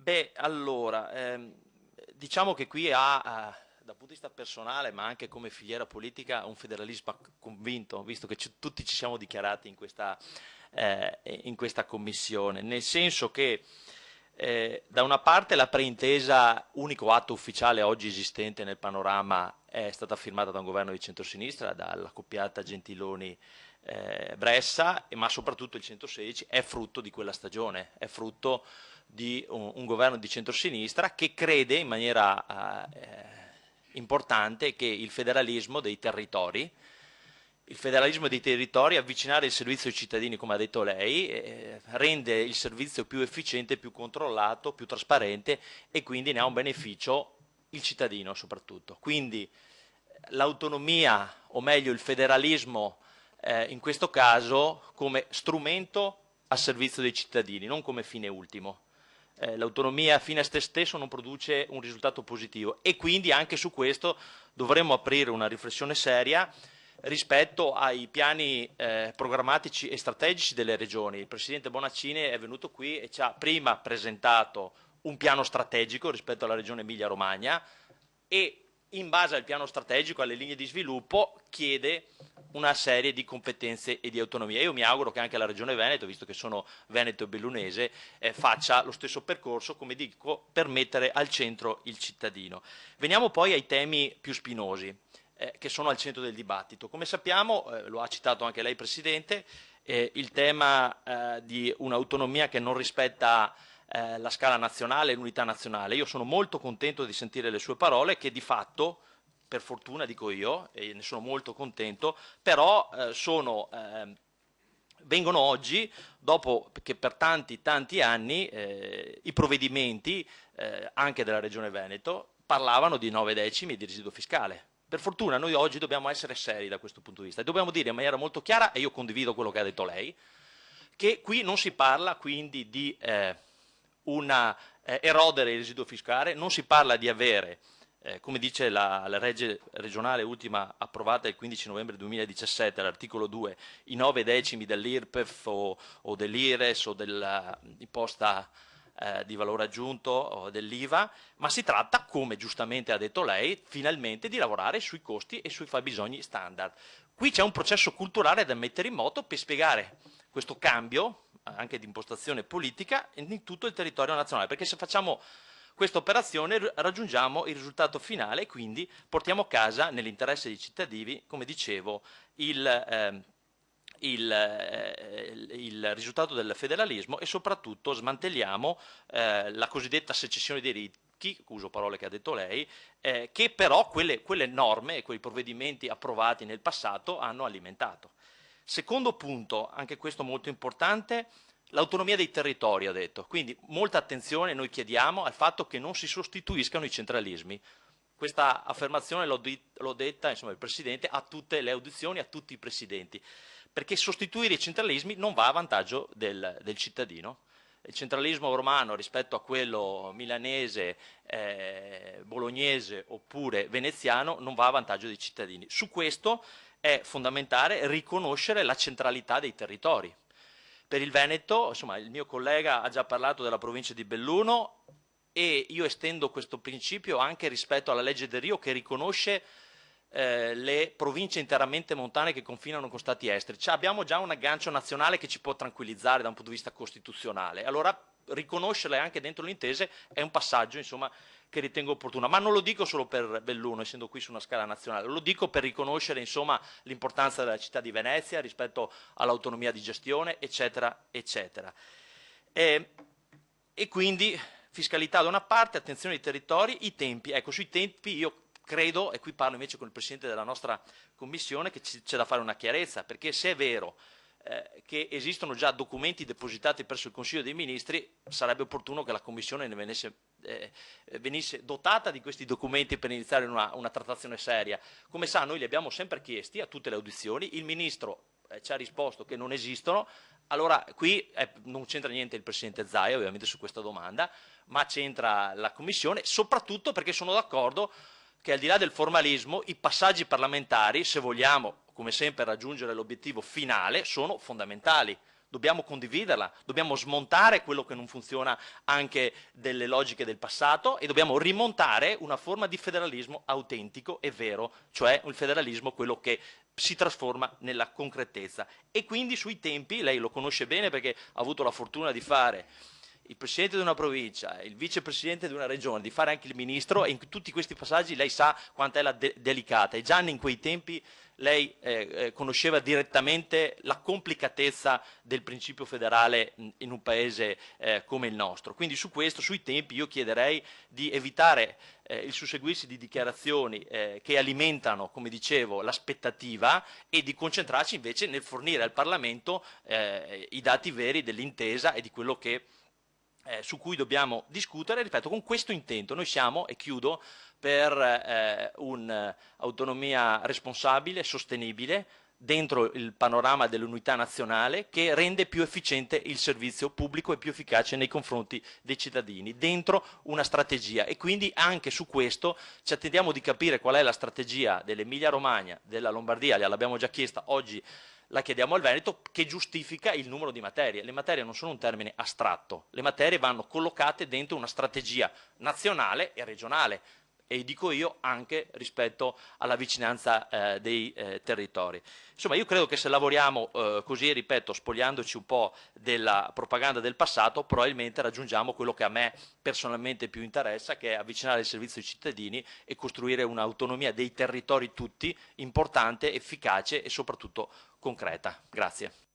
Beh, allora, diciamo che qui dal punto di vista personale, ma anche come filiera politica, un federalismo convinto, visto che tutti ci siamo dichiarati in questa commissione, nel senso che da una parte la preintesa, unico atto ufficiale oggi esistente nel panorama, è stata firmata da un governo di centrosinistra, dalla coppiata Gentiloni Bressa, ma soprattutto il 116 è frutto di quella stagione, è frutto di un governo di centrosinistra che crede in maniera importante che il federalismo dei territori, avvicinare il servizio ai cittadini, come ha detto lei, rende il servizio più efficiente, più controllato, più trasparente e quindi ne ha un beneficio il cittadino soprattutto. Quindi l'autonomia, o meglio il federalismo, in questo caso come strumento a servizio dei cittadini, non come fine ultimo. L'autonomia fine a se stesso non produce un risultato positivo e quindi anche su questo dovremmo aprire una riflessione seria rispetto ai piani programmatici e strategici delle regioni. Il Presidente Bonaccini è venuto qui e ci ha prima presentato un piano strategico rispetto alla regione Emilia-Romagna e in base al piano strategico, alle linee di sviluppo, chiede una serie di competenze e di autonomia. Io mi auguro che anche la Regione Veneto, visto che sono veneto e bellunese, faccia lo stesso percorso, come dico, per mettere al centro il cittadino. Veniamo poi ai temi più spinosi, che sono al centro del dibattito. Come sappiamo, lo ha citato anche lei Presidente, il tema di un'autonomia che non rispetta la scala nazionale e l'unità nazionale. Io sono molto contento di sentire le sue parole che di fatto, per fortuna dico io, e ne sono molto contento, però vengono oggi, dopo che per tanti anni i provvedimenti anche della Regione Veneto parlavano di 9 decimi e di residuo fiscale. Per fortuna noi oggi dobbiamo essere seri da questo punto di vista e dobbiamo dire in maniera molto chiara, e io condivido quello che ha detto lei, che qui non si parla quindi di erodere il residuo fiscale, non si parla di avere, come dice la legge regionale ultima approvata il 15 novembre 2017, all'articolo 2, i 9 decimi dell'IRPEF o dell'IRES o dell'imposta di valore aggiunto o dell'IVA, ma si tratta, come giustamente ha detto lei, finalmente di lavorare sui costi e sui fabbisogni standard. Qui c'è un processo culturale da mettere in moto per spiegare questo cambio anche di impostazione politica in tutto il territorio nazionale, perché se facciamo questa operazione raggiungiamo il risultato finale e quindi portiamo a casa, nell'interesse dei cittadini, come dicevo, il risultato del federalismo e soprattutto smantelliamo la cosiddetta secessione dei ricchi, uso parole che ha detto lei, che però quelle norme e quei provvedimenti approvati nel passato hanno alimentato. Secondo punto, anche questo molto importante, l'autonomia dei territori, ha detto. Quindi molta attenzione noi chiediamo al fatto che non si sostituiscano i centralismi. Questa affermazione l'ho detta insomma, il Presidente a tutte le audizioni, a tutti i Presidenti, perché sostituire i centralismi non va a vantaggio del cittadino. Il centralismo romano rispetto a quello milanese, bolognese oppure veneziano non va a vantaggio dei cittadini. Su questo è fondamentale riconoscere la centralità dei territori. Per il Veneto, insomma, il mio collega ha già parlato della provincia di Belluno e io estendo questo principio anche rispetto alla legge del Rio che riconosce le province interamente montane che confinano con stati esteri. Cioè, abbiamo già un aggancio nazionale che ci può tranquillizzare da un punto di vista costituzionale. Allora riconoscerle anche dentro l'intese è un passaggio insomma, che ritengo opportuno, ma non lo dico solo per Belluno, essendo qui su una scala nazionale, lo dico per riconoscere l'importanza della città di Venezia rispetto all'autonomia di gestione, eccetera, eccetera. E quindi fiscalità da una parte, attenzione ai territori, i tempi. Ecco, sui tempi io credo, e qui parlo invece con il Presidente della nostra Commissione, che c'è da fare una chiarezza, perché se è vero che esistono già documenti depositati presso il Consiglio dei Ministri, sarebbe opportuno che la Commissione ne venisse dotata di questi documenti per iniziare una trattazione seria. Come sa, noi li abbiamo sempre chiesti a tutte le audizioni, il Ministro ci ha risposto che non esistono, allora qui non c'entra niente il Presidente Zaia ovviamente su questa domanda, ma c'entra la Commissione, soprattutto perché sono d'accordo che al di là del formalismo i passaggi parlamentari, se vogliamo come sempre raggiungere l'obiettivo finale, sono fondamentali. dobbiamo condividerla, dobbiamo smontare quello che non funziona anche delle logiche del passato e dobbiamo rimontare una forma di federalismo autentico e vero, cioè il federalismo quello che si trasforma nella concretezza. E quindi sui tempi, lei lo conosce bene perché ha avuto la fortuna di fare il presidente di una provincia, il vicepresidente di una regione, di fare anche il ministro, e in tutti questi passaggi lei sa quanto è delicata, e già in quei tempi lei conosceva direttamente la complicatezza del principio federale in un paese come il nostro. Quindi su questo, sui tempi, io chiederei di evitare il susseguirsi di dichiarazioni che alimentano, come dicevo, l'aspettativa, e di concentrarci invece nel fornire al Parlamento i dati veri dell'intesa e di quello che su cui dobbiamo discutere, ripeto, con questo intento. Noi siamo, e chiudo, per un'autonomia responsabile, sostenibile, dentro il panorama dell'unità nazionale, che rende più efficiente il servizio pubblico e più efficace nei confronti dei cittadini, dentro una strategia. E quindi anche su questo ci attendiamo di capire qual è la strategia dell'Emilia Romagna, della Lombardia, l'abbiamo già chiesta oggi, la chiediamo al Veneto, che giustifica il numero di materie. Le materie non sono un termine astratto, le materie vanno collocate dentro una strategia nazionale e regionale, e dico io anche rispetto alla vicinanza dei territori. Insomma, io credo che se lavoriamo così, ripeto, spogliandoci un po' della propaganda del passato, probabilmente raggiungiamo quello che a me personalmente più interessa, che è avvicinare il servizio ai cittadini e costruire un'autonomia dei territori tutti importante, efficace e soprattutto concreta. Grazie.